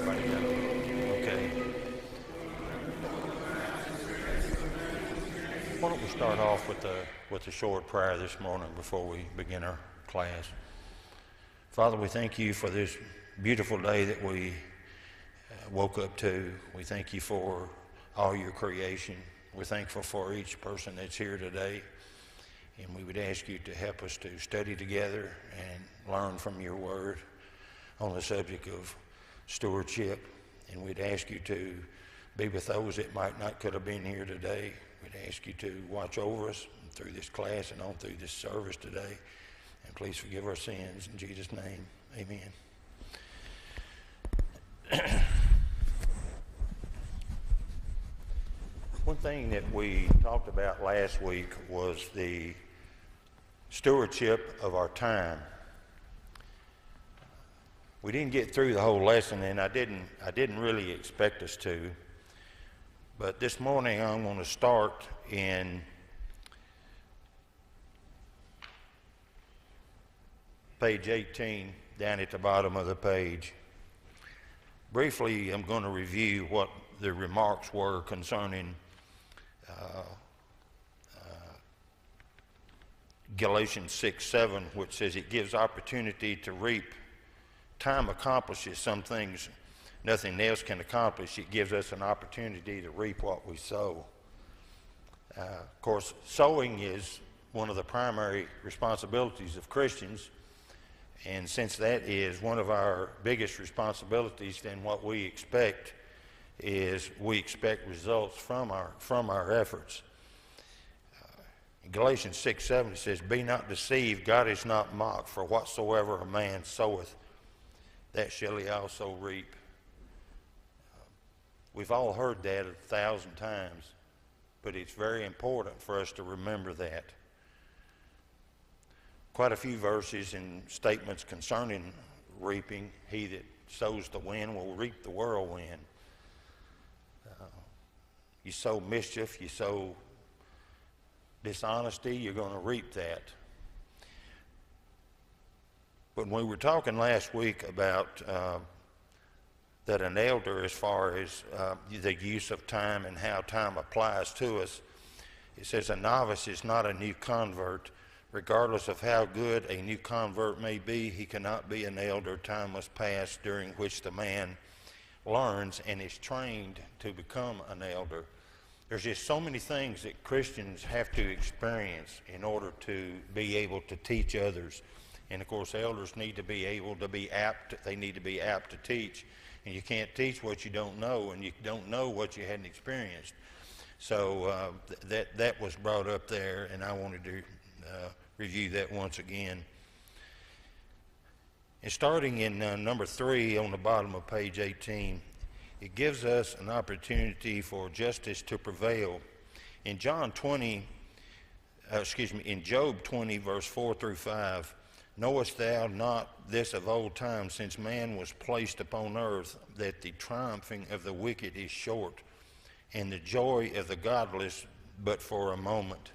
everybody got it? Okay. Why don't we start off with a short prayer this morning before we begin our class. Father, we thank you for this beautiful day that we woke up to. We thank you for all your creation. We're thankful for each person that's here today. And we would ask you to help us to study together and learn from your word on the subject of stewardship. And we'd ask you to be with those that might not could have been here today. We'd ask you to watch over us through this class and on through this service today. And please forgive our sins. In Jesus' name, amen. One thing that we talked about last week was the stewardship of our time. We didn't get through the whole lesson, and I didn't really expect us to. But this morning I'm going to start in page 18, down at the bottom of the page. Briefly, I'm going to review what the remarks were concerning Galatians 6:7, which says it gives opportunity to reap. Time accomplishes some things nothing else can accomplish. It gives us an opportunity to reap what we sow. Of course, sowing is one of the primary responsibilities of Christians, and since that is one of our biggest responsibilities, then what we expect is we expect results from our efforts. In Galatians 6:7 it says, "Be not deceived, God is not mocked, for whatsoever a man soweth, that shall he also reap." We've all heard that 1,000 times, but it's very important for us to remember that. Quite a few verses and statements concerning reaping. He that sows the wind will reap the whirlwind. You sow mischief, you sow dishonesty, you're going to reap that. When we were talking last week about that an elder, as far as the use of time and how time applies to us, it says a novice is not a new convert. Regardless of how good a new convert may be, he cannot be an elder. Time must pass during which the man learns and is trained to become an elder. There's just so many things that Christians have to experience in order to be able to teach others. And of course, elders need to be able to be apt. They need to be apt to teach. And you can't teach what you don't know, and you don't know what you hadn't experienced. So that was brought up there, and I wanted to review that once again. And starting in number 3 on the bottom of page 18, it gives us an opportunity for justice to prevail. In Job 20, verse 4 through 5, "Knowest thou not this of old time, since man was placed upon earth, that the triumphing of the wicked is short, and the joy of the godless but for a moment?"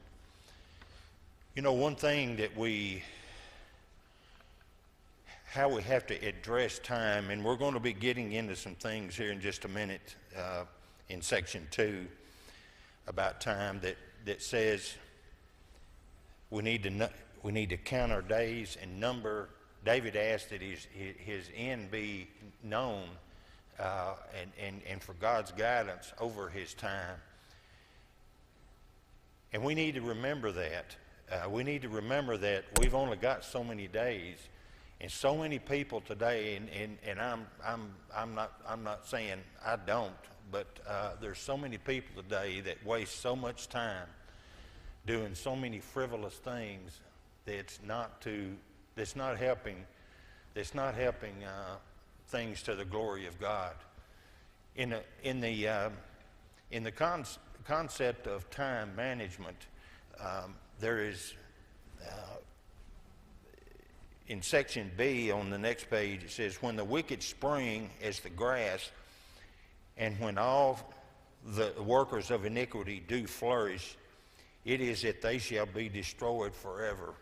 You know, one thing that how we have to address time, and we're going to be getting into some things here in just a minute in section 2 about time that says we need to count our days and number. David asked that his end be known and for God's guidance over his time. And we need to remember that. We need to remember that we've only got so many days. And so many people today, and I'm not saying I don't, but there's so many people today that waste so much time doing so many frivolous things that's not helping things to the glory of God. In the concept of time management, there is. In section B on the next page, it says, "When the wicked spring as the grass, and when all the workers of iniquity do flourish, it is that they shall be destroyed forever."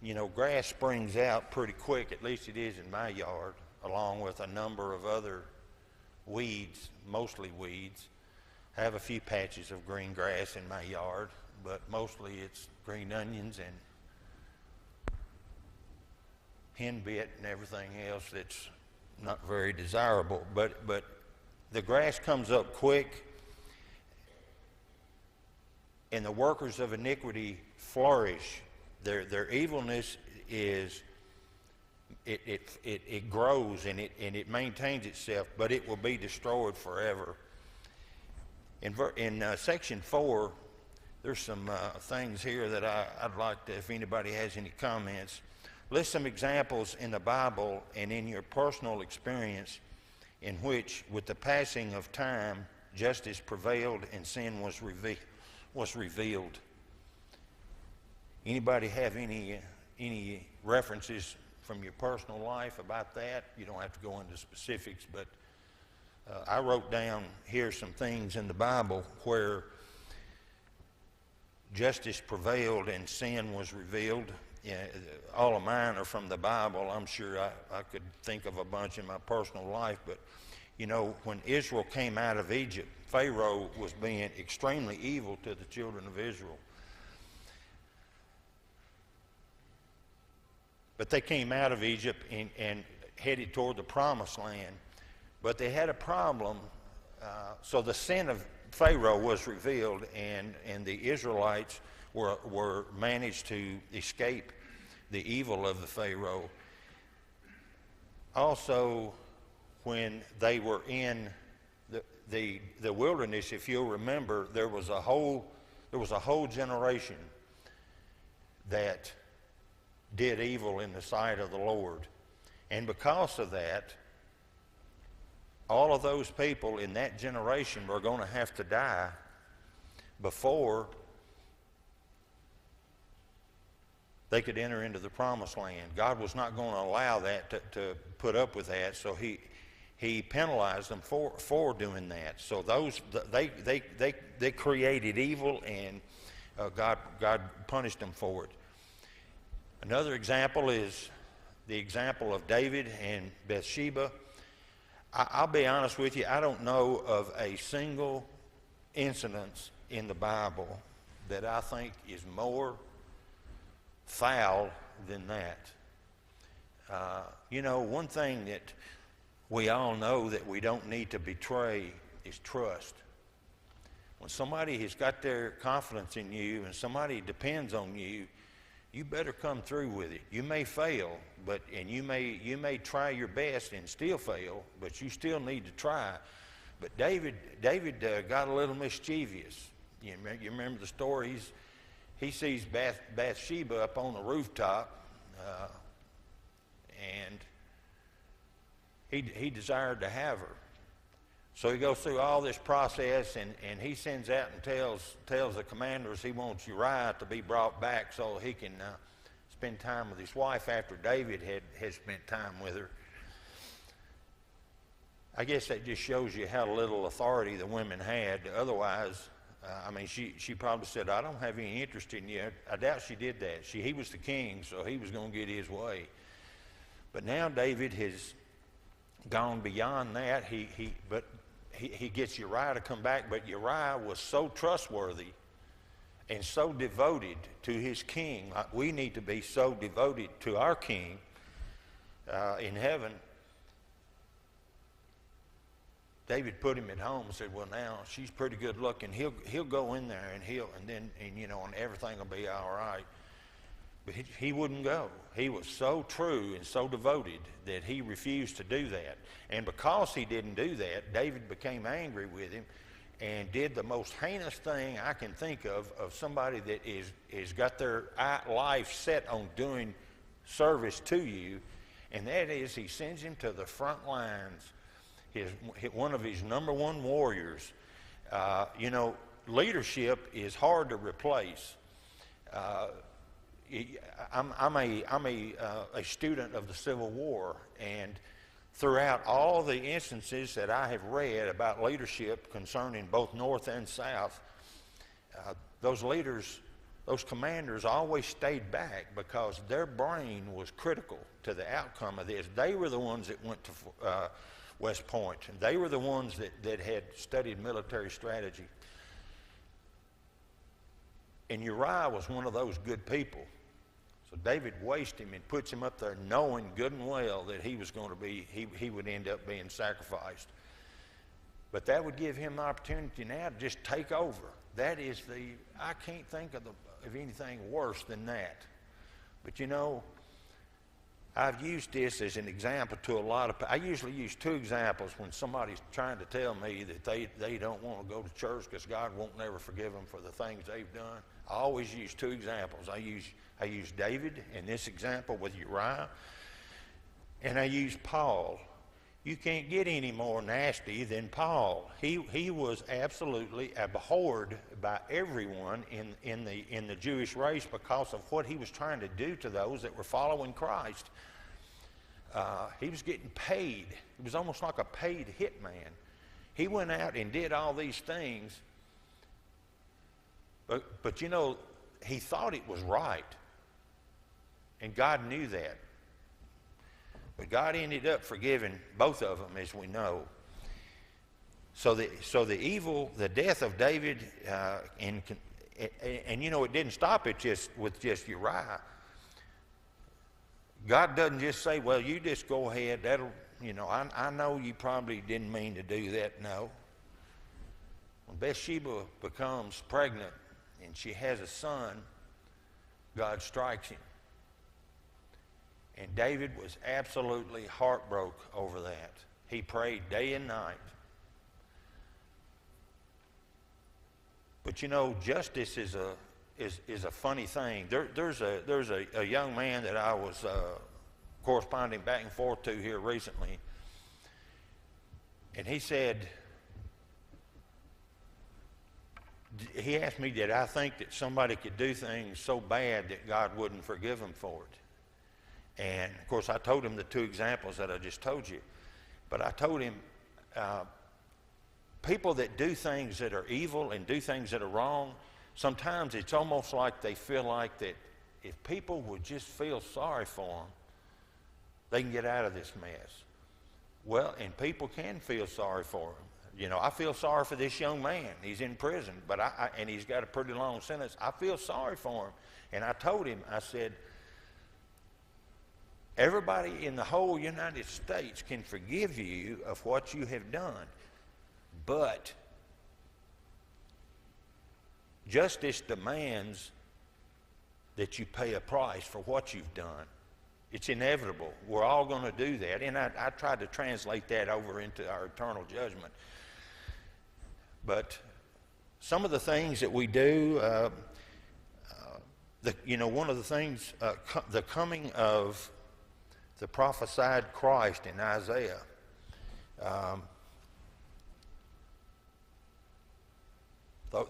you know, grass springs out pretty quick, at least it is in my yard, along with a number of other weeds, mostly weeds. I have a few patches of green grass in my yard, but mostly it's green onions and henbit and everything else that's not very desirable. But the grass comes up quick, and the workers of iniquity flourish. Their evilness is it grows and it maintains itself, but it will be destroyed forever. In section 4, there's some things here that I'd like to, if anybody has any comments, list some examples in the Bible and in your personal experience in which, with the passing of time, justice prevailed and sin was revealed. Anybody have any references from your personal life about that? You don't have to go into specifics, but I wrote down here some things in the Bible where justice prevailed and sin was revealed. All of mine are from the Bible. I'm sure I could think of a bunch in my personal life, but you know, when Israel came out of Egypt, Pharaoh was being extremely evil to the children of Israel. But they came out of Egypt and headed toward the Promised Land. But they had a problem, so the sin of Pharaoh was revealed, and the Israelites were managed to escape the evil of the Pharaoh. Also, when they were in the wilderness, if you'll remember, there was a whole generation that did evil in the sight of the Lord. And because of that, all of those people in that generation were going to have to die before they could enter into the Promised Land. God was not going to allow that to put up with that, so he penalized them for doing that. So they created evil, and God punished them for it. Another example is the example of David and Bathsheba. I'll be honest with you, I don't know of a single incident in the Bible that I think is more foul than that. You know, one thing that we all know that we don't need to betray is trust. When somebody has got their confidence in you and somebody depends on you, you better come through with it. You may fail, and you may try your best and still fail, but you still need to try. But David got a little mischievous. You remember the story? He sees Bathsheba up on the rooftop, and he desired to have her. So he goes through all this process, and he sends out and tells the commanders he wants Uriah to be brought back so he can spend time with his wife after David had spent time with her. I guess that just shows you how little authority the women had. Otherwise, I mean, she probably said, I don't have any interest in you. I doubt she did that. He was the king, so he was going to get his way. But now David has gone beyond that. He gets Uriah to come back, but Uriah was so trustworthy and so devoted to his king. Like we need to be so devoted to our king in heaven. David put him at home and said, well, now she's pretty good looking. He'll go in there and everything will be all right. But he wouldn't go. He was so true and so devoted that he refused to do that. And because he didn't do that, David became angry with him and did the most heinous thing I can think of somebody that is got their life set on doing service to you, and that is he sends him to the front lines, one of his number one warriors. Leadership is hard to replace. I'm a student of the Civil War, and throughout all the instances that I have read about leadership concerning both North and South, those leaders those commanders always stayed back because their brain was critical to the outcome of this. They were the ones that went to West Point, and they were the ones that had studied military strategy. And Uriah was one of those good people. So David wastes him and puts him up there knowing good and well that he was going to be, he would end up being sacrificed. But that would give him the opportunity now to just take over. That is I can't think of anything worse than that. But you know, I've used this as an example to a lot of, I usually use two examples when somebody's trying to tell me that they don't want to go to church because God won't never forgive them for the things they've done. I always use two examples. I use David in this example with Uriah, and I use Paul. You can't get any more nasty than Paul. He was absolutely abhorred by everyone in the Jewish race because of what he was trying to do to those that were following Christ. He was getting paid. It was almost like a paid hitman. He went out and did all these things, but you know, he thought it was right, and God knew that. But God ended up forgiving both of them, as we know. So the evil, the death of David, and you know, it didn't stop it with just Uriah. God doesn't just say, well, you just go ahead. That'll, you know, I know you probably didn't mean to do that. No. When Bathsheba becomes pregnant and she has a son, God strikes him. And David was absolutely heartbroken over that. He prayed day and night. But you know, justice is a funny thing. There's a young man that I was corresponding back and forth to here recently, and he said, he asked me, did I think that somebody could do things so bad that God wouldn't forgive them for it? And of course, I told him the two examples that I just told you. But I told him, people that do things that are evil and do things that are wrong, sometimes it's almost like they feel like that if people would just feel sorry for them, they can get out of this mess. Well, and people can feel sorry for them. You know, I feel sorry for this young man. He's in prison, but and he's got a pretty long sentence. I feel sorry for him. And I told him, I said, everybody in the whole United States can forgive you of what you have done, but justice demands that you pay a price for what you've done. It's inevitable. We're all going to do that, and I tried to translate that over into our eternal judgment. But some of the things that we do, you know, one of the things, the coming of the prophesied Christ in Isaiah.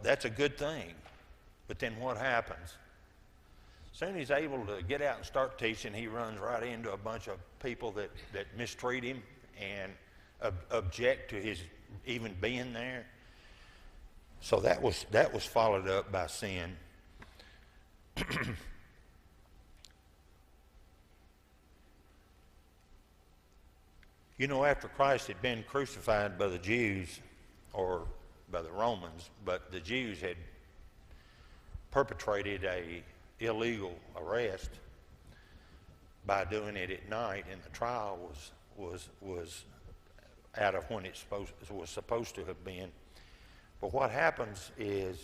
That's a good thing. But then what happens? As soon as he's able to get out and start teaching, he runs right into a bunch of people that mistreat him and object to his even being there. So that was followed up by sin. You know, after Christ had been crucified by the Jews, or by the Romans, but the Jews had perpetrated a illegal arrest by doing it at night, and the trial was out of when it was supposed to have been. But what happens is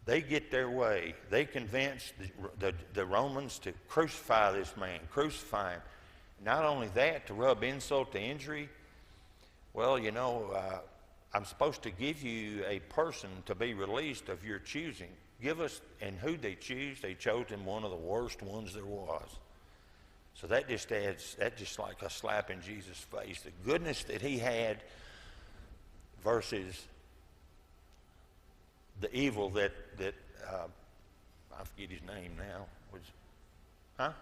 they get their way. They convince the Romans to crucify this man, crucify him. Not only that, to rub insult to injury. Well, you know, I'm supposed to give you a person to be released of your choosing. Give us, and who they choose? They chose him one of the worst ones there was. So that just like a slap in Jesus' face. The goodness that he had versus the evil that I forget his name now.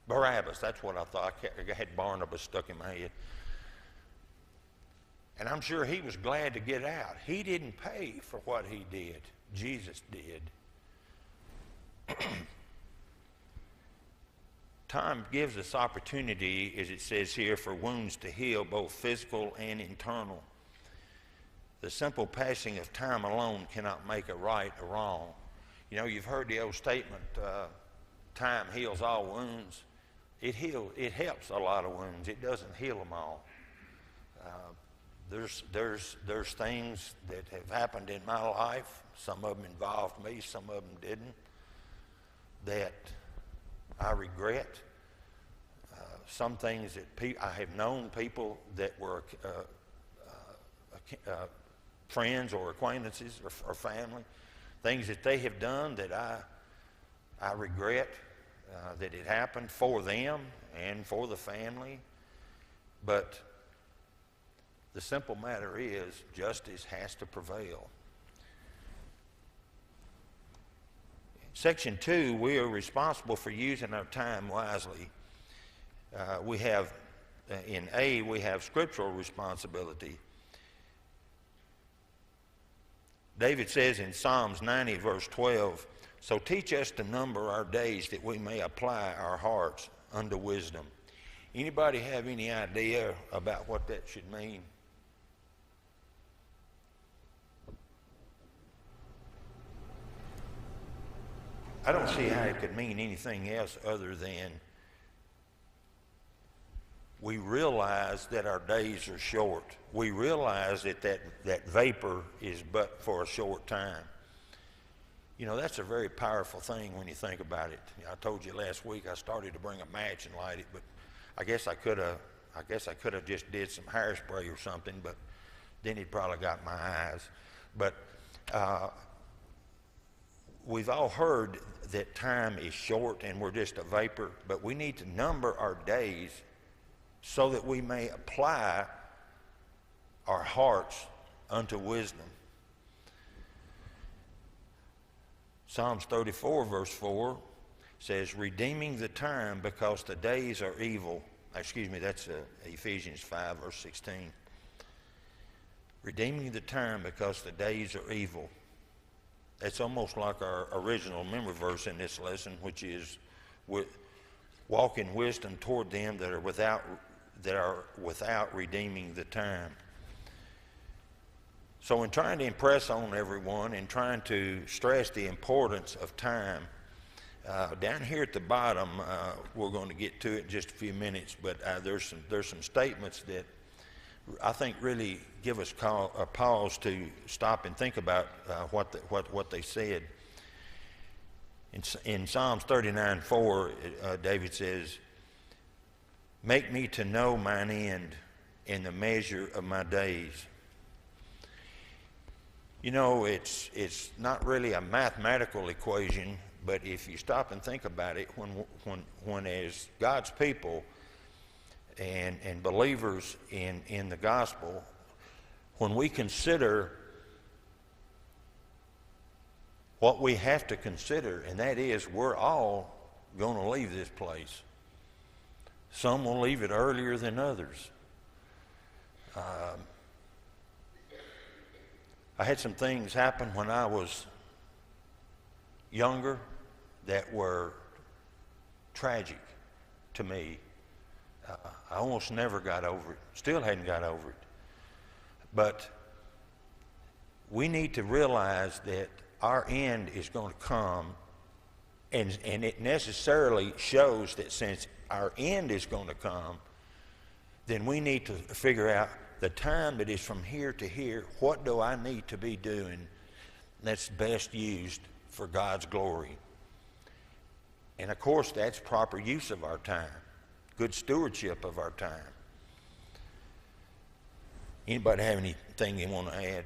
Barabbas, that's what I thought. I had Barnabas stuck in my head. And I'm sure he was glad to get out. He didn't pay for what he did. Jesus did. Time gives us opportunity, as it says here, for wounds to heal, both physical and internal. The simple passing of time alone cannot make a right or wrong. You know, you've heard the old statement, time heals all wounds. It helps a lot of wounds. It doesn't heal them all. There's things that have happened in my life. Some of them involved me, some of them didn't, that I regret. Some things that I have known people that were friends or acquaintances or family, things that they have done that I regret that it happened for them and for the family. But the simple matter is, justice has to prevail. Section 2, we are responsible for using our time wisely. We have, in A, we have scriptural responsibility. David says in Psalms 90, verse 12, "So teach us to number our days that we may apply our hearts unto wisdom." Anybody have any idea about what that should mean? I don't see how it could mean anything else other than we realize that our days are short. We realize that vapor is but for a short time. You know, that's a very powerful thing when you think about it. I told you last week I started to bring a match and light it, but I guess I could have just did some hairspray or something, but then it probably got my eyes. But we've all heard that time is short and we're just a vapor, but we need to number our days so that we may apply our hearts unto wisdom. Psalms 34, verse 4 says, "Redeeming the time because the days are evil." Excuse me, that's Ephesians 5, verse 16. "Redeeming the time because the days are evil." It's almost like our original memory verse in this lesson, which is, "Walk in wisdom toward them that are without redeeming the time." So in trying to impress on everyone and trying to stress the importance of time, down here at the bottom, we're going to get to it in just a few minutes, but there's some statements that I think really give us a pause to stop and think about what they said. In Psalms 39:4, David says, "Make me to know mine end and the measure of my days." You know, it's not really a mathematical equation, but if you stop and think about it, when as God's people and believers in the gospel, when we consider what we have to consider, and that is we're all going to leave this place. Some will leave it earlier than others. I had some things happen when I was younger that were tragic to me. I almost never got over it. Still hadn't got over it. But we need to realize that our end is going to come, and it necessarily shows that since our end is going to come, then we need to figure out the time that is from here to here. What do I need to be doing that's best used for God's glory? And of course, that's proper use of our time, good stewardship of our time. Anybody have anything they want to add?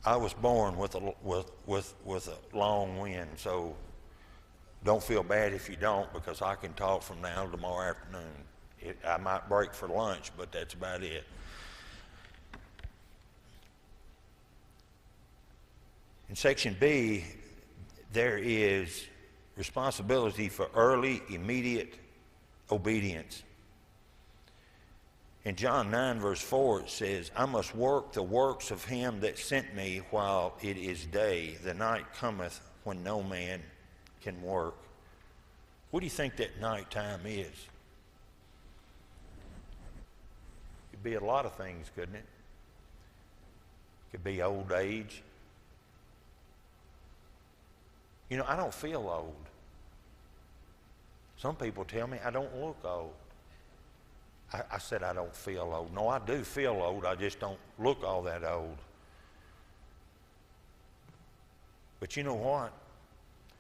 I was born with a long wind, so don't feel bad if you don't, because I can talk from now to tomorrow afternoon. I might break for lunch, but that's about it. In section B, there is responsibility for early, immediate obedience. In John 9, verse 4, it says, I must work the works of him that sent me while it is day. The night cometh when no man can work. What do you think that nighttime is? It could be a lot of things, couldn't it? It could be old age. You know, I don't feel old. Some people tell me I don't look old. I said I don't feel old. No, I do feel old. I just don't look all that old. But you know what?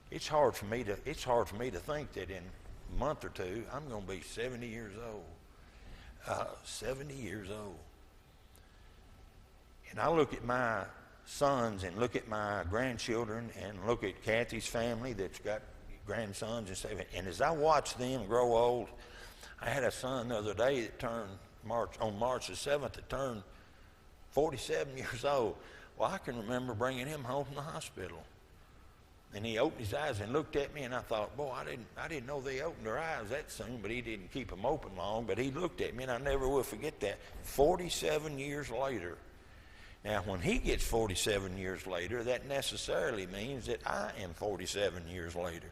It's hard for me to think that in a month or two I'm going to be 70 years old. 70 years old. And I look at my sons and look at my grandchildren and look at Kathy's family that's got grandsons and stuff. And as I watch them grow old, I had a son the other day that turned on March the 7th, that turned 47 years old. Well, I can remember bringing him home from the hospital. And he opened his eyes and looked at me, and I thought, boy, I didn't know they opened their eyes that soon, but he didn't keep them open long. But he looked at me, and I never will forget that. 47 years later. Now, when he gets 47 years later, that necessarily means that I am 47 years later.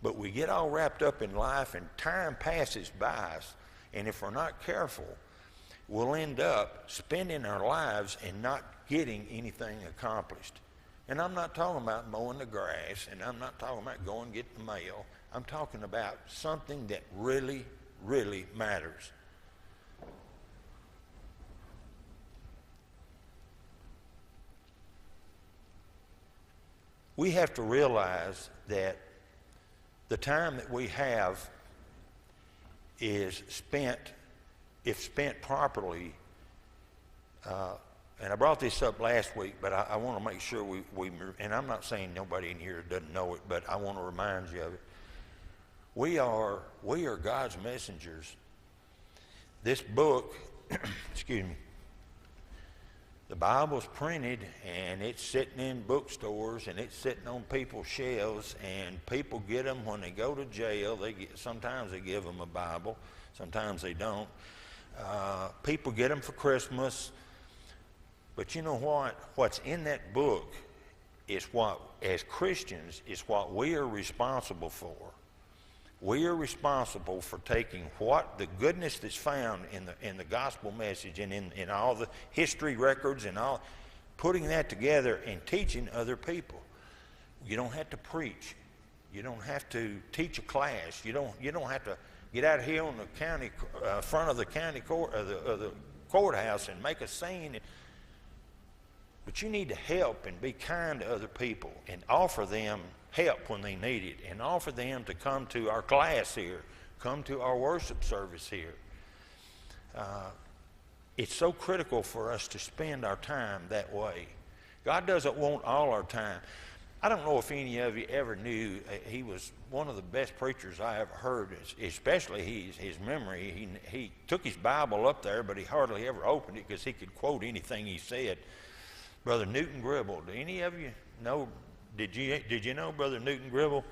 But we get all wrapped up in life, and time passes by us, and if we're not careful, we'll end up spending our lives and not getting anything accomplished. And I'm not talking about mowing the grass, and I'm not talking about going and getting the mail. I'm talking about something that really, really matters. We have to realize that the time that we have is spent, if spent properly, and I brought this up last week, but I want to make sure and I'm not saying nobody in here doesn't know it, but I want to remind you of it. We are God's messengers. This book, excuse me, the Bible's printed, and it's sitting in bookstores, and it's sitting on people's shelves, and people get them when they go to jail. Sometimes they give them a Bible, sometimes they don't. People get them for Christmas. But you know what? What's in that book is what, as Christians, is what we are responsible for. We are responsible for taking what the goodness that's found in the gospel message and in all the history records and all, putting that together and teaching other people. You don't have to preach. You don't have to teach a class. You don't have to get out here on the county front of the county court the courthouse and make a scene. But you need to help and be kind to other people and offer them help when they need it, and offer them to come to our class here, come to our worship service here. It's so critical for us to spend our time that way. God doesn't want all our time. I don't know if any of you ever knew he was one of the best preachers I ever heard, especially his memory. He took his Bible up there, but he hardly ever opened it because he could quote anything he said. Brother Newton Gribble. Do any of you know? Did you know Brother Newton Gribble?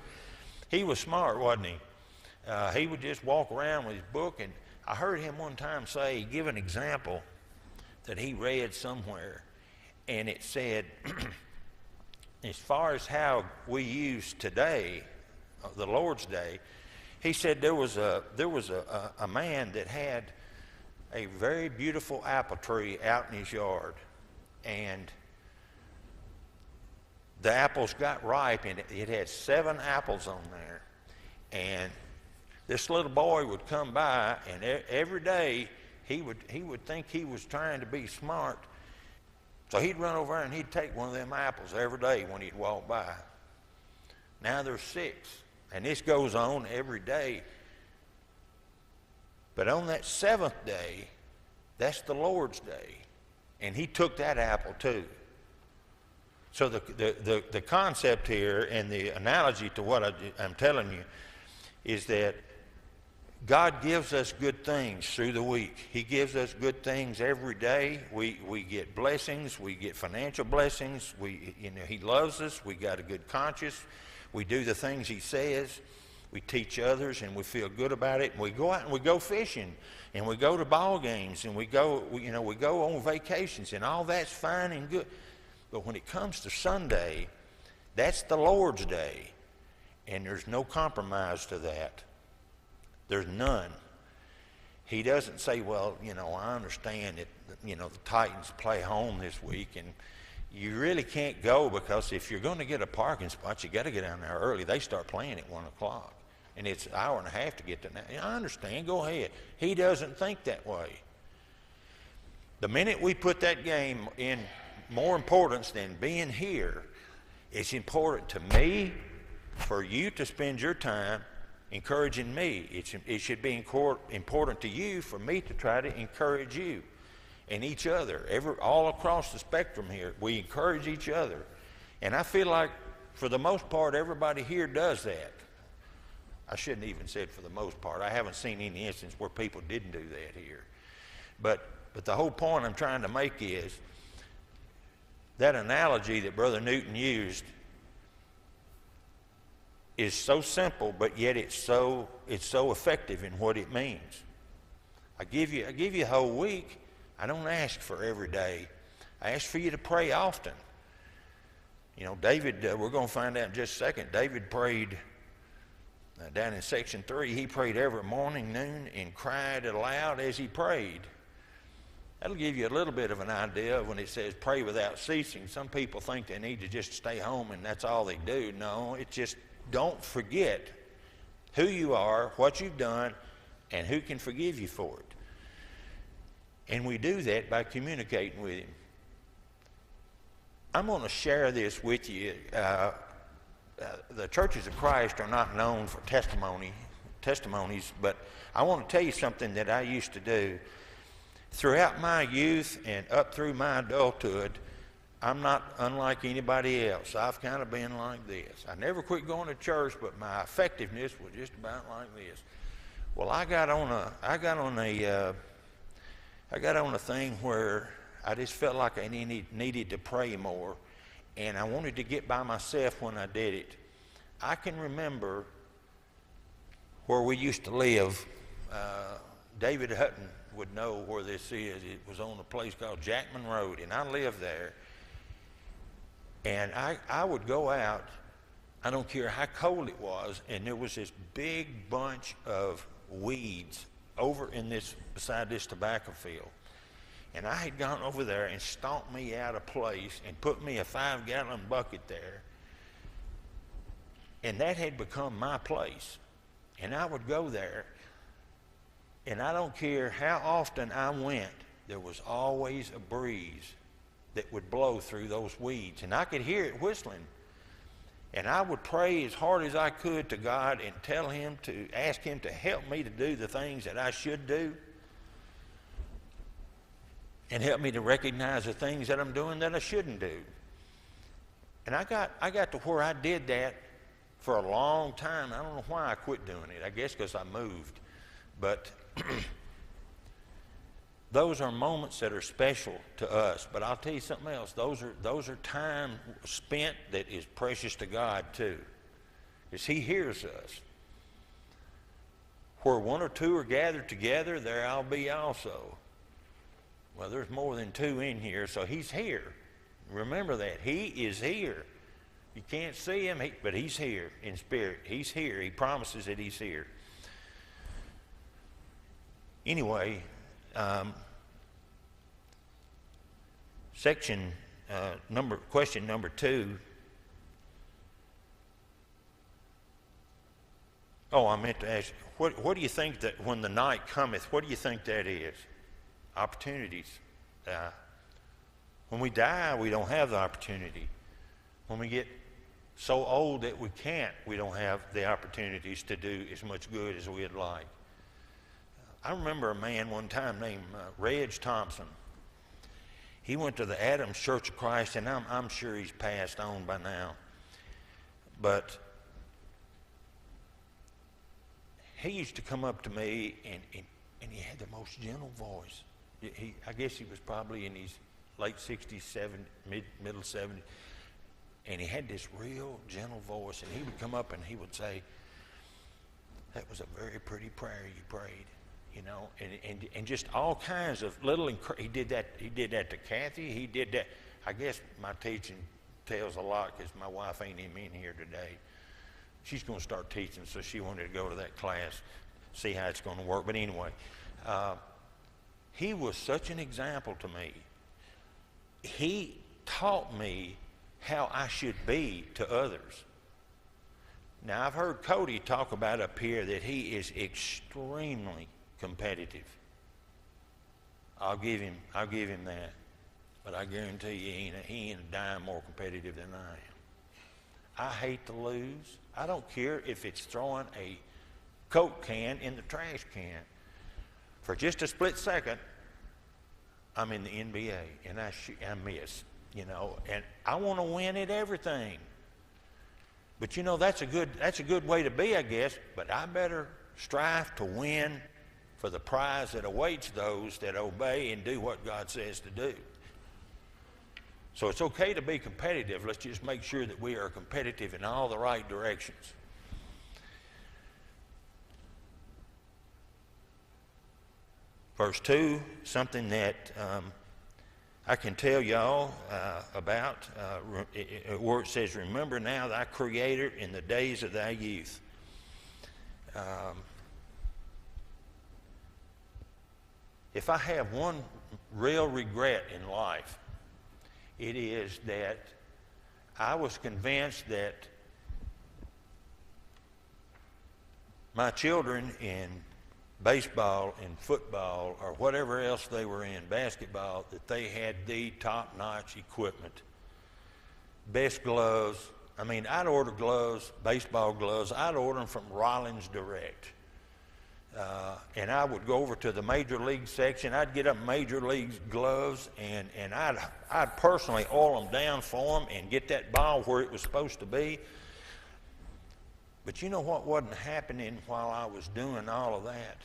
He was smart, wasn't he? He would just walk around with his book, and I heard him one time give an example that he read somewhere, and it said, as far as how we use today, the Lord's Day, he said there was a man that had a very beautiful apple tree out in his yard, and the apples got ripe, and it had 7 apples on there. And this little boy would come by, and every day he would think he was trying to be smart. So he'd run over and he'd take one of them apples every day when he'd walk by. Now there's 6, and this goes on every day. But on that 7th day, that's the Lord's Day, and he took that apple too. So the concept here and the analogy to what I'm telling you is that God gives us good things through the week. He gives us good things every day. We get blessings. We get financial blessings. He loves us. We got a good conscience. We do the things he says. we teach others, and we feel good about it. And we go out and we go fishing, and we go to ball games, and we go on vacations, and all that's fine and good. But when it comes to Sunday, that's the Lord's day, and there's no compromise to that. There's none. He doesn't say, well, I understand that, the Titans play home this week, and you really can't go because if you're going to get a parking spot, you got to get down there early. They start playing at 1 o'clock, and it's an hour and a half to get to that. I understand. Go ahead. He doesn't think that way. The minute we put that game in more importance than being here, it's important to me for you to spend your time encouraging me. It should be important to you for me to try to encourage you and each other. All across the spectrum here, we encourage each other. And I feel like, for the most part, everybody here does that. I shouldn't even said for the most part. I haven't seen any instance where people didn't do that here. But the whole point I'm trying to make is that analogy that Brother Newton used is so simple, but yet it's so effective in what it means. I give you a whole week. I don't ask for every day. I ask for you to pray often. David, we're going to find out in just a second, David prayed down in section 3, he prayed every morning, noon, and cried aloud as he prayed. That'll give you a little bit of an idea of when it says pray without ceasing. Some people think they need to just stay home and that's all they do. No, it's just don't forget who you are, what you've done, and who can forgive you for it. And we do that by communicating with him. I'm going to share this with you. The Churches of Christ are not known for testimonies, but I want to tell you something that I used to do. Throughout my youth and up through my adulthood, I'm not unlike anybody else. I've kind of been like this. I never quit going to church, but my effectiveness was just about like this. Well, I got on a thing where I just felt like I needed to pray more, and I wanted to get by myself when I did it. I can remember where we used to live. David Hutton would know where this is. It was on a place called Jackman Road, and I lived there. And I would go out, I don't care how cold it was, and there was this big bunch of weeds over beside this tobacco field. And I had gone over there and stomped me out of place and put me a 5-gallon bucket there. And that had become my place. And I would go there, and I don't care how often I went, there was always a breeze that would blow through those weeds. And I could hear it whistling. And I would pray as hard as I could to God and ask him to help me to do the things that I should do, and help me to recognize the things that I'm doing that I shouldn't do. And I got to where I did that for a long time. I don't know why I quit doing it. I guess because I moved. But those are moments that are special to us. But I'll tell you something else. Those are time spent that is precious to God too, because he hears us. Where one or two are gathered together, there I'll be also. Well, there's more than two in here, so he's here. Remember that. He is here. You can't see him, but he's here in spirit. He's here. He promises that he's here. Anyway, question number 2. Oh, I meant to ask, what do you think that when the night cometh, what do you think that is? Opportunities. When we die, we don't have the opportunity. When we get so old that we don't have the opportunities to do as much good as we'd like. I remember a man one time named Reg Thompson. He went to the Adams Church of Christ, and I'm sure he's passed on by now. But he used to come up to me, and he had the most gentle voice. I guess he was probably in his late 60s, middle 70s, and he had this real gentle voice, and he would come up and he would say, That was a very pretty prayer you prayed, you know, and just all kinds of little, he did that to Kathy, he did that. I guess my teaching tells a lot because my wife ain't even in here today. She's going to start teaching, so she wanted to go to that class, see how it's going to work. But anyway, he was such an example to me. He taught me how I should be to others. Now, I've heard Cody talk about up here that he is extremely competitive. I'll give him that. But I guarantee you, he ain't a dime more competitive than I am. I hate to lose. I don't care if it's throwing a Coke can in the trash can. For just a split second, I'm in the NBA, and I miss, you know, and I want to win at everything. But you know, that's a good way to be, I guess, but I better strive to win for the prize that awaits those that obey and do what God says to do. So it's okay to be competitive. Let's just make sure that we are competitive in all the right directions. Verse 2, something that I can tell y'all about, where it says, remember now thy Creator in the days of thy youth. If I have one real regret in life, it is that I was convinced that my children in baseball and football or whatever else they were in, basketball, that they had the top-notch equipment, best gloves. I mean, I'd order gloves, baseball gloves, I'd order them from Rollins Direct. And I would go over to the major league section. I'd get up major league gloves, and I'd personally oil them down for them and get that ball where it was supposed to be. But you know what wasn't happening while I was doing all of that?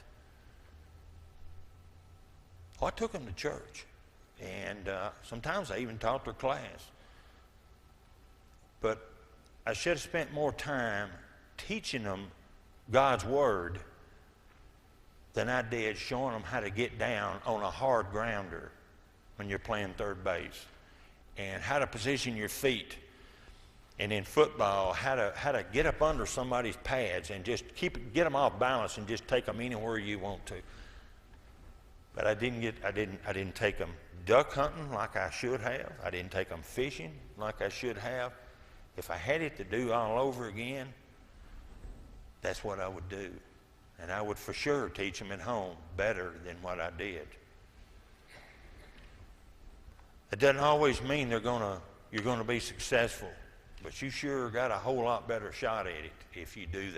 Well, I took them to church, and sometimes I even taught their class. But I should have spent more time teaching them God's Word than I did showing them how to get down on a hard grounder when you're playing third base, and how to position your feet. And in football, how to get up under somebody's pads and just get them off balance and just take them anywhere you want to. But I didn't take them duck hunting like I should have. I didn't take them fishing like I should have. If I had it to do all over again, that's what I would do. And I would for sure teach them at home better than what I did. It doesn't always mean you're gonna be successful, but you sure got a whole lot better shot at it if you do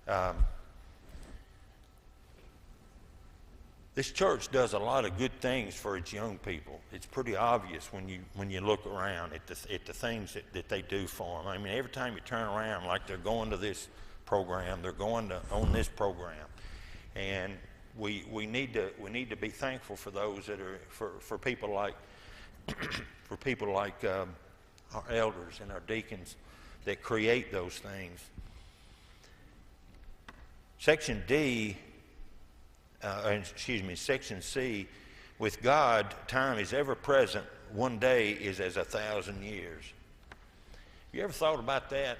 that. This church does a lot of good things for its young people. It's pretty obvious when you look around at the things that they do for them. I mean, every time you turn around, like they're going to this program, they're going on this program, and we need to be thankful for those that are for people like our elders and our deacons that create those things. Section C, with God, time is ever present. One day is as 1,000 years. You ever thought about that?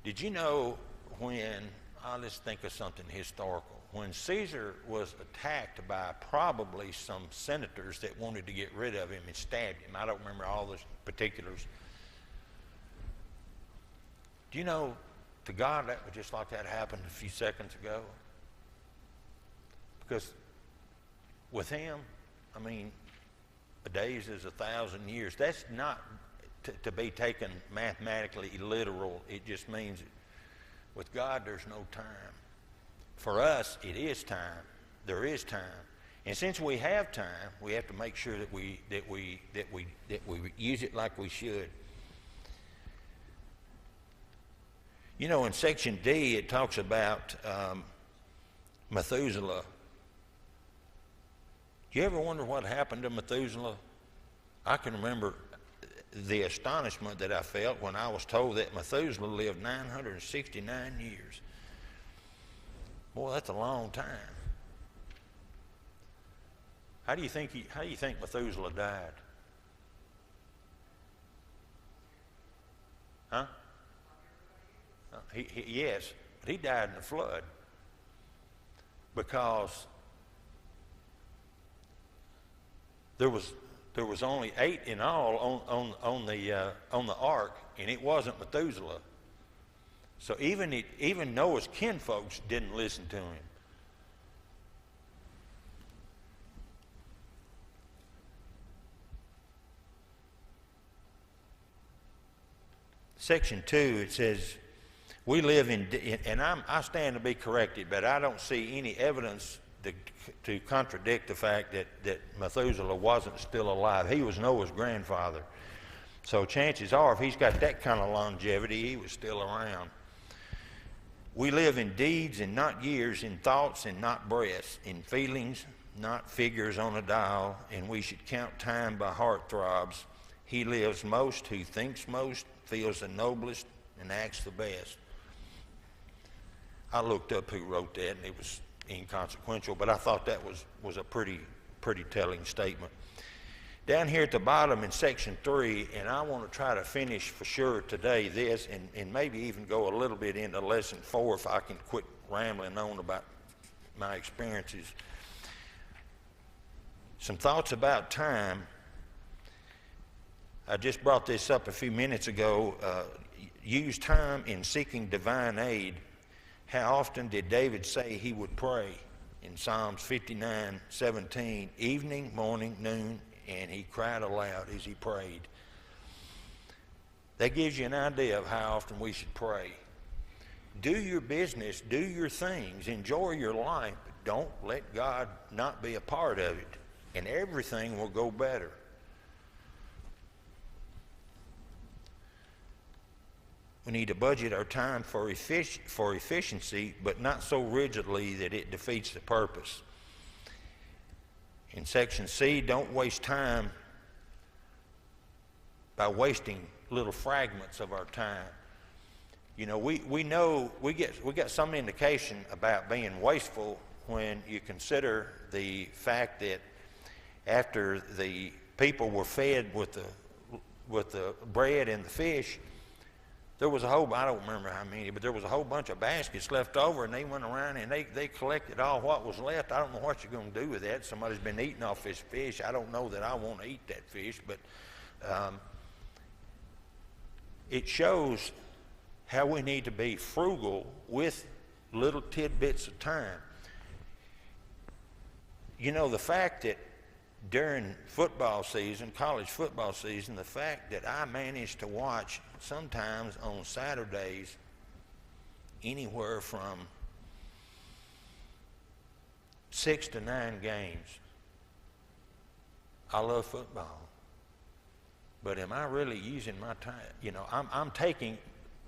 Did you know I'll just think of something historical. When Caesar was attacked by probably some senators that wanted to get rid of him and stabbed him, I don't remember all the particulars. Do you know, to God, that was just like that happened a few seconds ago? Because with him, I mean, a day is 1,000 years. That's not to be taken mathematically literal. It just means with God, there's no time. For us, it is time. There is time. And since we have time, we have to make sure that we use it like we should. You know, in section D, it talks about Methuselah. Do you ever wonder what happened to Methuselah? I can remember the astonishment that I felt when I was told that Methuselah lived 969 years. Boy, that's a long time. How do you think Methuselah died? Huh? Yes, but he died in the flood because there was only 8 in all on the ark, and it wasn't Methuselah. So even Noah's kinfolks didn't listen to him. Section 2, it says, we live in, and I stand to be corrected, but I don't see any evidence to contradict the fact that Methuselah wasn't still alive. He was Noah's grandfather. So chances are, if he's got that kind of longevity, he was still around. We live in deeds and not years, in thoughts and not breaths, in feelings, not figures on a dial, and we should count time by heart throbs. He lives most who thinks most, feels the noblest, and acts the best. I looked up who wrote that, and it was inconsequential, but I thought that was a pretty telling statement. Down here at the bottom in section 3, and I want to try to finish for sure today this, and maybe even go a little bit into lesson 4 if I can quit rambling on about my experiences. Some thoughts about time. I just brought this up a few minutes ago. Use time in seeking divine aid. How often did David say he would pray? In Psalms 59:17, evening, morning, noon, and he cried aloud as he prayed. That gives you an idea of how often we should pray. Do your business, do your things, enjoy your life, but don't let God not be a part of it, and everything will go better. We need to budget our time for efficiency, but not so rigidly that it defeats the purpose. In section C, don't waste time by wasting little fragments of our time. You know, we know we got some indication about being wasteful when you consider the fact that after the people were fed with the bread and the fish, there was I don't remember how many, but there was a whole bunch of baskets left over, and they went around and they collected all what was left. I don't know what you're going to do with that. Somebody's been eating off this fish. I don't know that I want to eat that fish, but it shows how we need to be frugal with little tidbits of time. You know, the fact that during football season, college football season, the fact that I managed to watch sometimes on Saturdays anywhere from 6 to 9 games. I love football, but am I really using my time? You know, I'm taking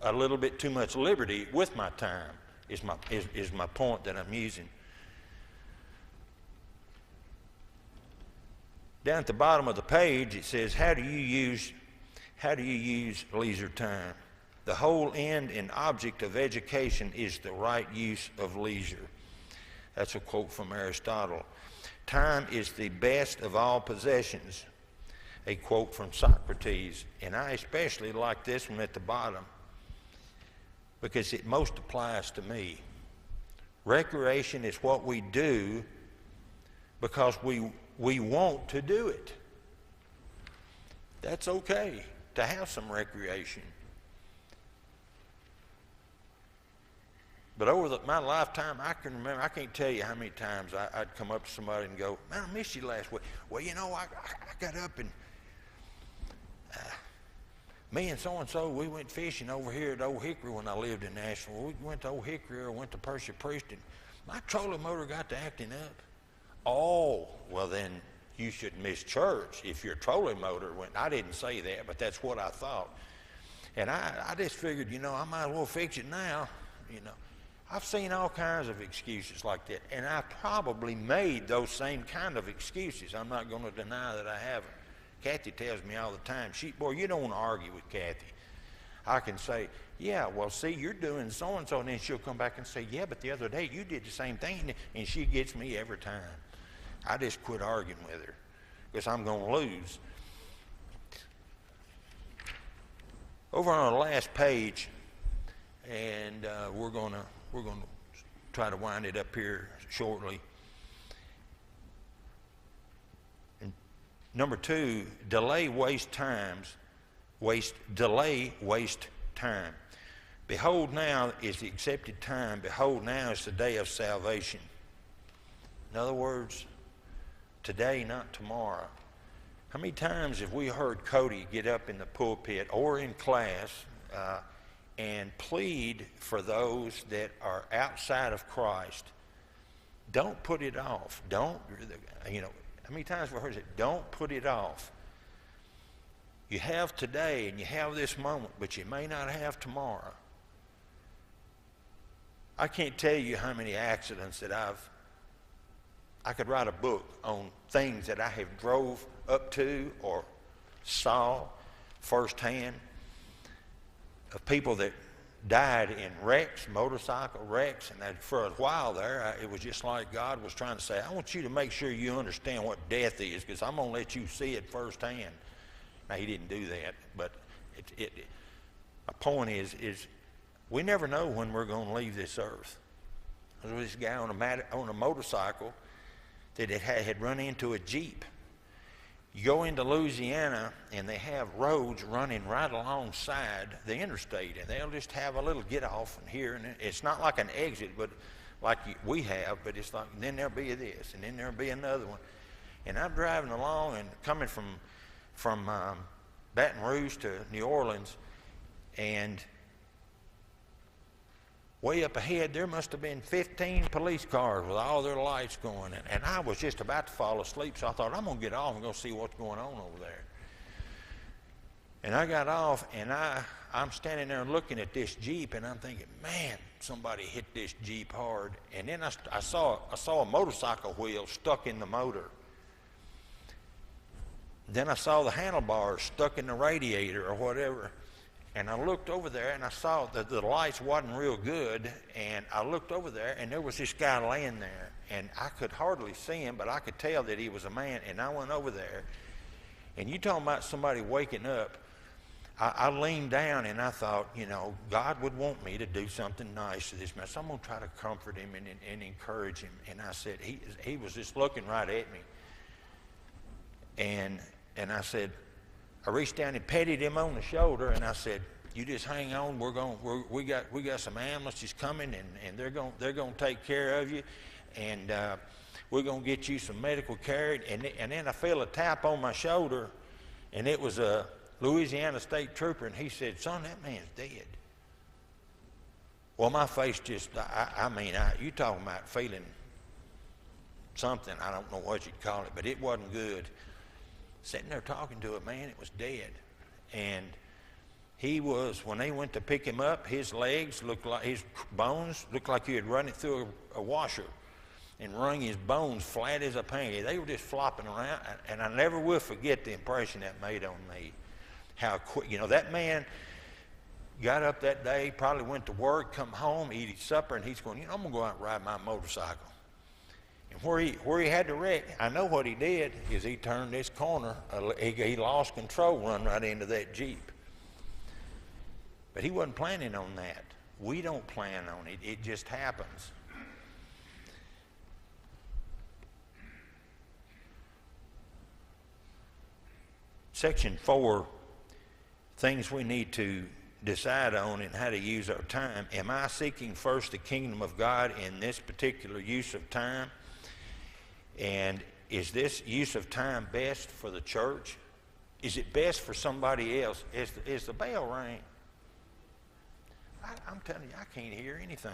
a little bit too much liberty with my time is my point that I'm using. Down at the bottom of the page, it says, how do you use leisure time? The whole end and object of education is the right use of leisure. That's a quote from Aristotle. Time is the best of all possessions. A quote from Socrates. And I especially like this one at the bottom because it most applies to me. Recreation is what we do because we want to do it. That's okay to have some recreation. But over my lifetime, I can remember, I can't tell you how many times I'd come up to somebody and go, man, I missed you last week. Well, you know, I got up and me and so-and-so, we went fishing over here at Old Hickory when I lived in Nashville. We went to Old Hickory or went to Percy Priest, and my trolling motor got to acting up. Oh, well then you should miss church if your trolling motor went. I didn't say that, but that's what I thought. And I just figured, you know, I might as well fix it now, you know. I've seen all kinds of excuses like that, and I probably made those same kind of excuses. I'm not going to deny that I haven't. Kathy tells me all the time, boy, you don't want to argue with Kathy. I can say, yeah, well, see, you're doing so-and-so, and then she'll come back and say, yeah, but the other day you did the same thing, and she gets me every time. I just quit arguing with her because I'm going to lose. Over on the last page, and we're going to try to wind it up here shortly. And number 2, delay waste time. Behold, now is the accepted time. Behold, now is the day of salvation. In other words, today, not tomorrow. How many times have we heard Cody get up in the pulpit or in class and plead for those that are outside of Christ? Don't put it off. How many times have we heard it? Don't put it off. You have today and you have this moment, but you may not have tomorrow. I can't tell you how many accidents that I could write a book on things that I have drove up to or saw firsthand of people that died in wrecks, motorcycle wrecks, and for a while there, it was just like God was trying to say, I want you to make sure you understand what death is, because I'm going to let you see it firsthand. Now, he didn't do that, but my point is we never know when we're going to leave this earth. There was this guy on a motorcycle that had run into a Jeep. You go into Louisiana, and they have roads running right alongside the interstate, and they'll just have a little get-off here, and it's not like an exit, but like we have, but it's like, and then there'll be this, and then there'll be another one. And I'm driving along and coming from Baton Rouge to New Orleans, and way up ahead, there must have been 15 police cars with all their lights going. And I was just about to fall asleep, so I thought, I'm going to get off and go see what's going on over there. And I got off, and I'm standing there looking at this Jeep, and I'm thinking, man, somebody hit this Jeep hard. And then I saw a motorcycle wheel stuck in the motor. Then I saw the handlebars stuck in the radiator or whatever. And I looked over there, and I saw that the lights wasn't real good, and I looked over there, and there was this guy laying there, and I could hardly see him, but I could tell that he was a man, and I went over there, and you talking about somebody waking up, I leaned down, and I thought, God would want me to do something nice to this man, so I'm going to try to comfort him and encourage him. And I said, he was just looking right at me, and I said, I reached down and petted him on the shoulder, and I said, "You just hang on. We got some ambulances coming, and they're going to take care of you, and we're going to get you some medical care." And then I felt a tap on my shoulder, and it was a Louisiana State Trooper, and he said, "Son, that man's dead." Well, my face just, you talking about feeling something, I don't know what you'd call it, but it wasn't good. Sitting there talking to a man that was dead. And when they went to pick him up, his legs looked like, his bones looked like you had run it through a washer and wrung his bones flat as a pancake. They were just flopping around, and I never will forget the impression that made on me. How quick, that man got up that day, probably went to work, come home, eat his supper, and he's going, I'm going to go out and ride my motorcycle. And where he had to wreck, I know what he did is he turned this corner, he lost control, run right into that Jeep. But he wasn't planning on that. We don't plan on it. It just happens. Section 4, things we need to decide on and how to use our time. Am I seeking first the kingdom of God in this particular use of time? And is this use of time best for the church? Is it best for somebody else? Is the bell ring? I'm telling you, I can't hear anything.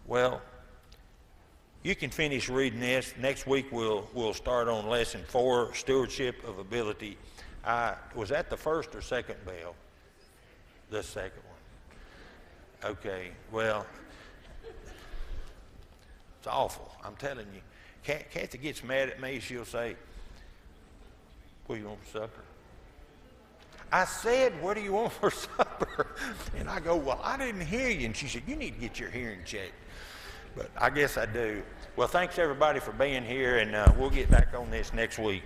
Well, you can finish reading this. Next week we'll start on lesson 4, stewardship of ability. Was that the first or second bell? The second one. Okay, well, it's awful. I'm telling you. Kathy gets mad at me. She'll say, "What do you want for supper?" I said, what do you want for supper? And I go, well, I didn't hear you. And she said, you need to get your hearing checked. But I guess I do. Well, thanks everybody for being here, and we'll get back on this next week.